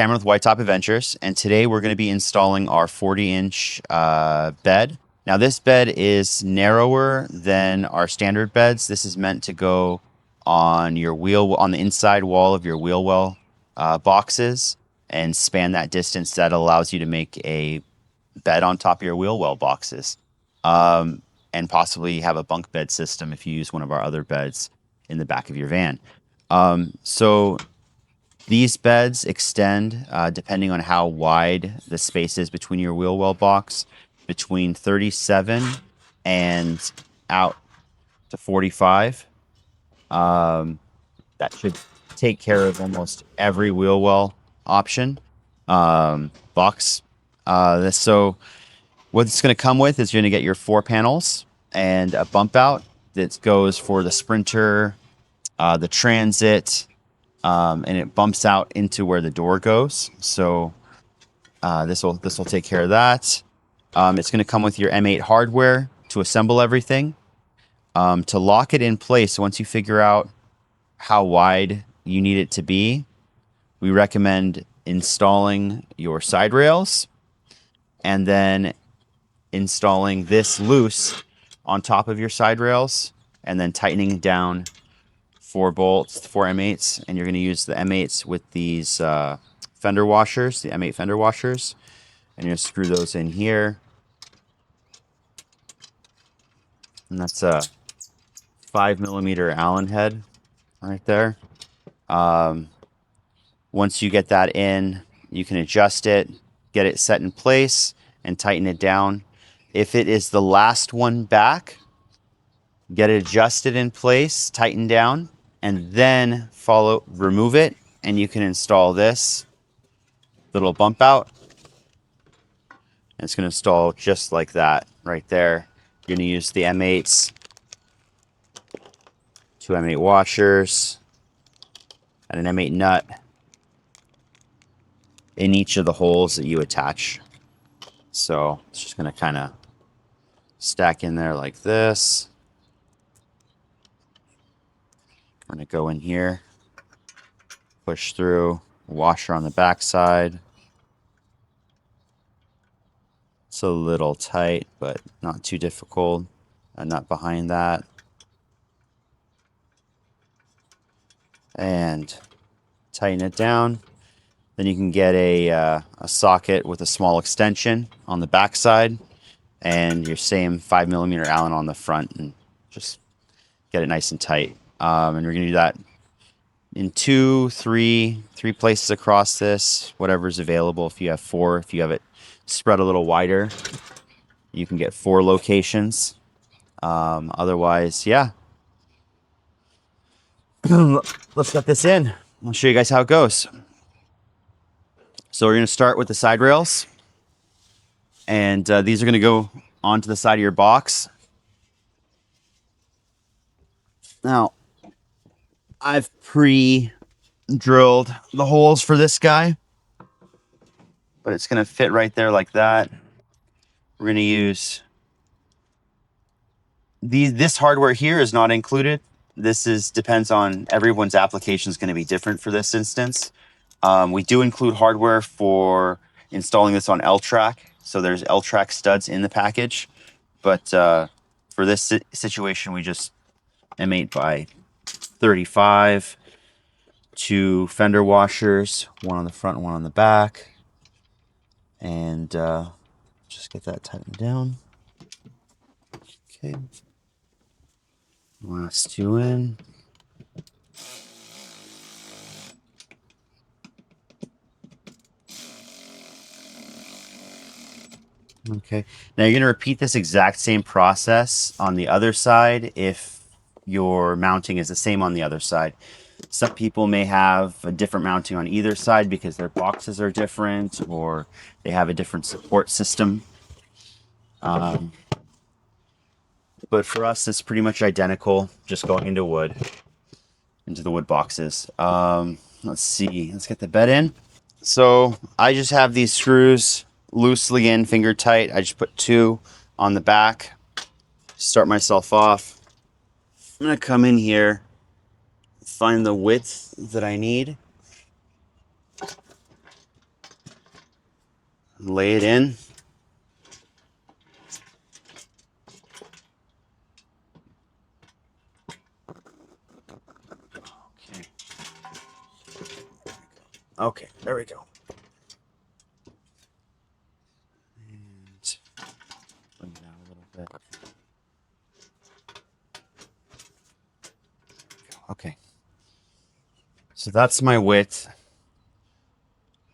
Cameron with White Top Adventures, and today we're going to be installing our 40-inch bed. Now this bed is narrower than our standard beds. This is meant to go on your on the inside wall of your wheel well boxes and span that distance. That allows you to make a bed on top of your wheel well boxes, and possibly have a bunk bed system if you use one of our other beds in the back of your van. So these beds extend, depending on how wide the space is between your wheel well box, between 37 and out to 45. That should take care of almost every wheel well option box. So what it's going to come with is you're going to get your 4 panels and a bump out that goes for the Sprinter, the Transit, and it bumps out into where the door goes. So this will take care of that. It's going to come with your M8 hardware to assemble everything. To lock it in place, once you figure out how wide you need it to be, we recommend installing your side rails and then installing this loose on top of your side rails and then tightening down 4 bolts, 4 M8s, and you're going to use the M8s with these fender washers, the M8 fender washers, and you're going to screw those in here. And that's a 5mm Allen head right there. Once you get that in, you can adjust it, get it set in place, and tighten it down. If it is the last one back, get it adjusted in place, tighten down, and then remove it, and you can install this little bump out. And it's going to install just like that right there. You're going to use the M8s, 2 M8 washers, and an M8 nut in each of the holes that you attach. So it's just going to kind of stack in there like this. I'm going to go in here, push through, washer on the back side. It's a little tight, but not too difficult. A nut behind that. And tighten it down. Then you can get a socket with a small extension on the back side and your same 5mm Allen on the front, and just get it nice and tight. And we're going to do that in 2, 3 places across this, whatever's available. If you have 4, if you have it spread a little wider, you can get 4 locations. Otherwise, yeah. Let's get this in. I'll show you guys how it goes. So we're going to start with the side rails, and these are going to go onto the side of your box. Now, I've pre-drilled the holes for this guy, but it's going to fit right there like that. We're going to use this hardware here is not included. This depends on everyone's application is going to be different for this instance. We do include hardware for installing this on L-track, so there's L-track studs in the package. But for this situation, we just M8 by 35, 2 fender washers, 1 on the front, 1 on the back, and just get that tightened down. Okay, last 2 in. Okay, now you're going to repeat this exact same process on the other side if your mounting is the same on the other side. Some people may have a different mounting on either side because their boxes are different, or they have a different support system. But for us, it's pretty much identical, just going into the wood boxes. Let's see, let's get the bed in. So I just have these screws loosely in, finger tight. I just put 2 on the back, start myself off. I'm gonna come in here, find the width that I need. lay it in. Okay. Okay, there we go. And bring it down a little bit. Okay. So that's my width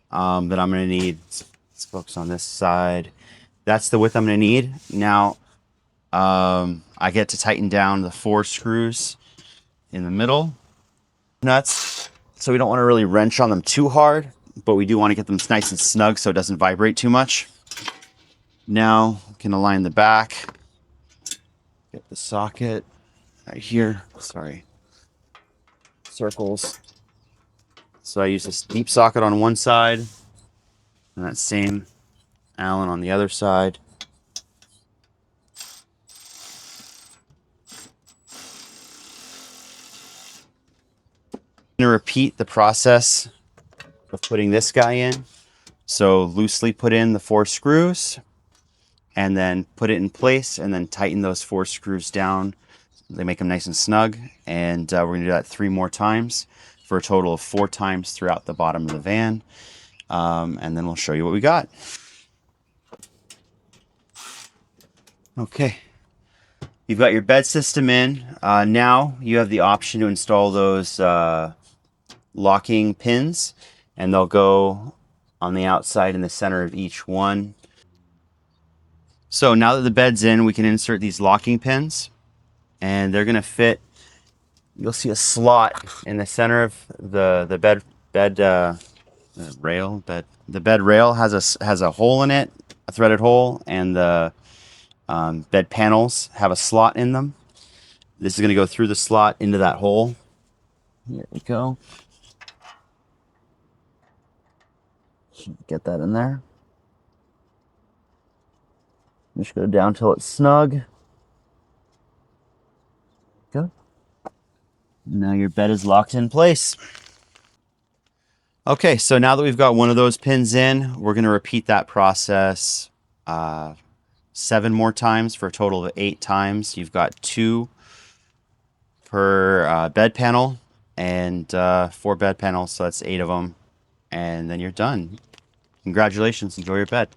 that I'm going to need. Let's focus on this side. That's the width I'm going to need. Now, I get to tighten down the 4 screws in the middle. Nuts. So we don't want to really wrench on them too hard, but we do want to get them nice and snug so it doesn't vibrate too much. Now, we can align the back. Get the socket right here. Sorry. Circles. So I use this deep socket on one side and that same Allen on the other side. I'm going to repeat the process of putting this guy in. So loosely put in the 4 screws and then put it in place and then tighten those 4 screws down. They make them nice and snug. And we're going to do that 3 more times for a total of 4 times throughout the bottom of the van. And then we'll show you what we got. Okay. You've got your bed system in. Now you have the option to install those locking pins, and they'll go on the outside in the center of each one. So now that the bed's in, we can insert these locking pins, and they're going to fit. You'll see a slot in the center of the bed rail. The bed rail has a hole in it, a threaded hole, and the bed panels have a slot in them. This is going to go through the slot into that hole. Here we go. Get that in there. Just go down till it's snug. Go. Now your bed is locked in place. Okay, so now that we've got one of those pins in, we're going to repeat that process 7 more times for a total of 8 times. You've got 2 per bed panel and 4 bed panels, so that's 8 of them. And then you're done. Congratulations, enjoy your bed.